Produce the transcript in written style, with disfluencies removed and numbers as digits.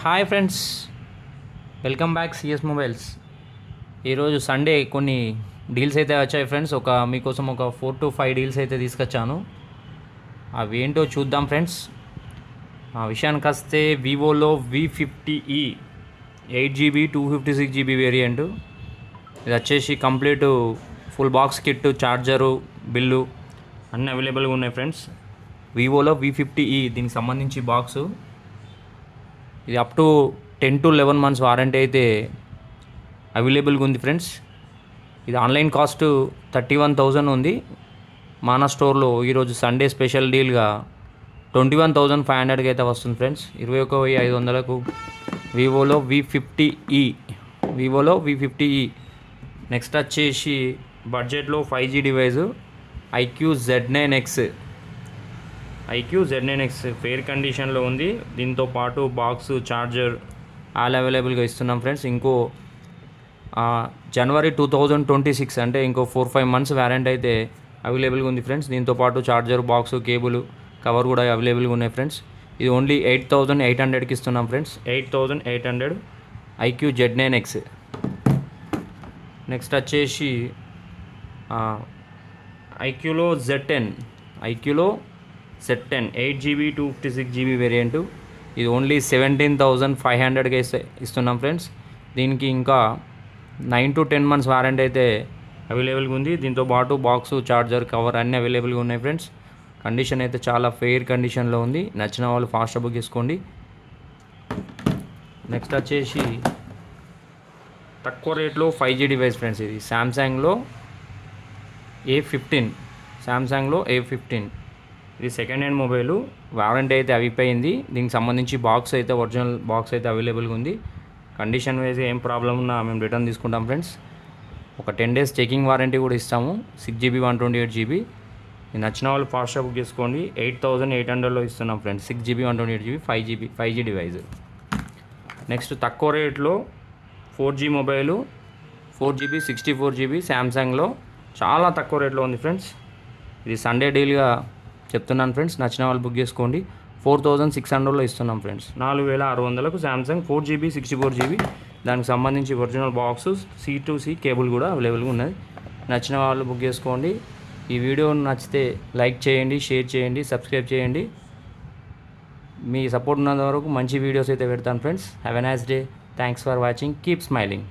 Hi friends, welcome back CS mobiles. ఈరోజు Sunday కొన్ని deals అయితే వచ్చాయి ఫ్రెండ్స్. మీకోసం ఒక 4 to 5 డీల్స్ అయితే తీసుకొచ్చాను. అవి ఏంటో చూద్దాం ఫ్రెండ్స్. ఆ విషయానికి వస్తే వివోలో V50e 8GB 256GB వేరియంట్. ఇది వచ్చేసి complete full box kit, charger, bill అన్నీ అవైలబుల్గా ఉన్నాయి ఫ్రెండ్స్. వివోలో V50e దీనికి సంబంధించి బాక్సు. ఇది up to 10 to 11 months warranty అయితే అవైలబుల్గా ఉంది ఫ్రెండ్స్. ఇది ఆన్లైన్ కాస్ట్ 31,000 ఉంది. మానా స్టోర్లో ఈరోజు సండే స్పెషల్ డీల్గా 21,500కి అయితే వస్తుంది ఫ్రెండ్స్. 21,500కు వివోలో V50e. నెక్స్ట్ వచ్చేసి బడ్జెట్లో 5G device IQ Z9X fair కండిషన్లో ఉంది. దీంతో పాటు బాక్స్, ఛార్జర్ ఆల్ అవైలబుల్గా ఇస్తున్నాం ఫ్రెండ్స్. ఇంకో జనవరి 2026 అంటే ఇంకో 4-5 months వారంటీ అయితే అవైలబుల్గా ఉంది ఫ్రెండ్స్. దీంతో పాటు ఛార్జర్, బాక్స్, కేబుల్, కవర్ కూడా అవైలబుల్గా ఉన్నాయి ఫ్రెండ్స్. ఇది ఓన్లీ 8,800కి ఇస్తున్నాం ఫ్రెండ్స్. 8,800 IQ Z9X. నెక్స్ట్ వచ్చేసి ఐక్యూలో Z10 8GB 256GB వేరియంటు. ఇది ఓన్లీ 17,500కి ఇస్తున్నాం ఫ్రెండ్స్. దీనికి ఇంకా 9 to 10 months వారంటీ అయితే అవైలబుల్గా ఉంది. దీంతో పాటు బాక్సు, ఛార్జర్, కవర్ అన్నీ అవైలబుల్గా ఉన్నాయి ఫ్రెండ్స్. కండిషన్ అయితే చాలా ఫెయిర్ కండిషన్లో ఉంది. నచ్చిన వాళ్ళు ఫాస్ట్గా బుక్ చేసుకోండి. నెక్స్ట్ వచ్చేసి తక్కువ రేట్లో 5G డివైస్ ఫ్రెండ్స్. ఇది శాంసంగ్లో A15. ఇది సెకండ్ హ్యాండ్ మొబైలు. వారంటీ అయితే అయిపోయింది. దీనికి సంబంధించి ఒరిజినల్ బాక్స్ అయితే అవైలబుల్గా ఉంది. కండిషన్ వైజ్ ఏం ప్రాబ్లం ఉన్నా మేము రిటర్న్ తీసుకుంటాం ఫ్రెండ్స్. ఒక 10 days చెకింగ్ వారంటీ కూడా ఇస్తాము. 6GB 128GB. ఇది నచ్చిన వాళ్ళు ఫాస్ట్గా బుక్ చేసుకోండి. 8,800లో ఇస్తున్నాం friends. 6GB 128GB 5G device. Next తక్కువ రేట్లో 4G మొబైలు 4GB 64GB శాంసంగ్లో చాలా తక్కువ రేట్లో ఉంది ఫ్రెండ్స్. ఇది సండే డీల్గా చెప్తున్నాను ఫ్రెండ్స్. నచ్చిన వాళ్ళు బుక్ చేసుకోండి. 4,600లో ఇస్తున్నాం ఫ్రెండ్స్. 4,600కు Samsung 4GB 64GB. దానికి సంబంధించి ఒరిజినల్ బాక్స్, C2C కేబుల్ కూడా అవైలబుల్గా ఉన్నది. నచ్చిన వాళ్ళు బుక్ చేసుకోండి. ఈ వీడియో నచ్చితే లైక్ చేయండి, షేర్ చేయండి, సబ్స్క్రైబ్ చేయండి. మీ సపోర్ట్ ఉన్నంత వరకు మంచి వీడియోస్ అయితే పెడతాను friends. Have a nice day. Thanks for watching. Keep smiling.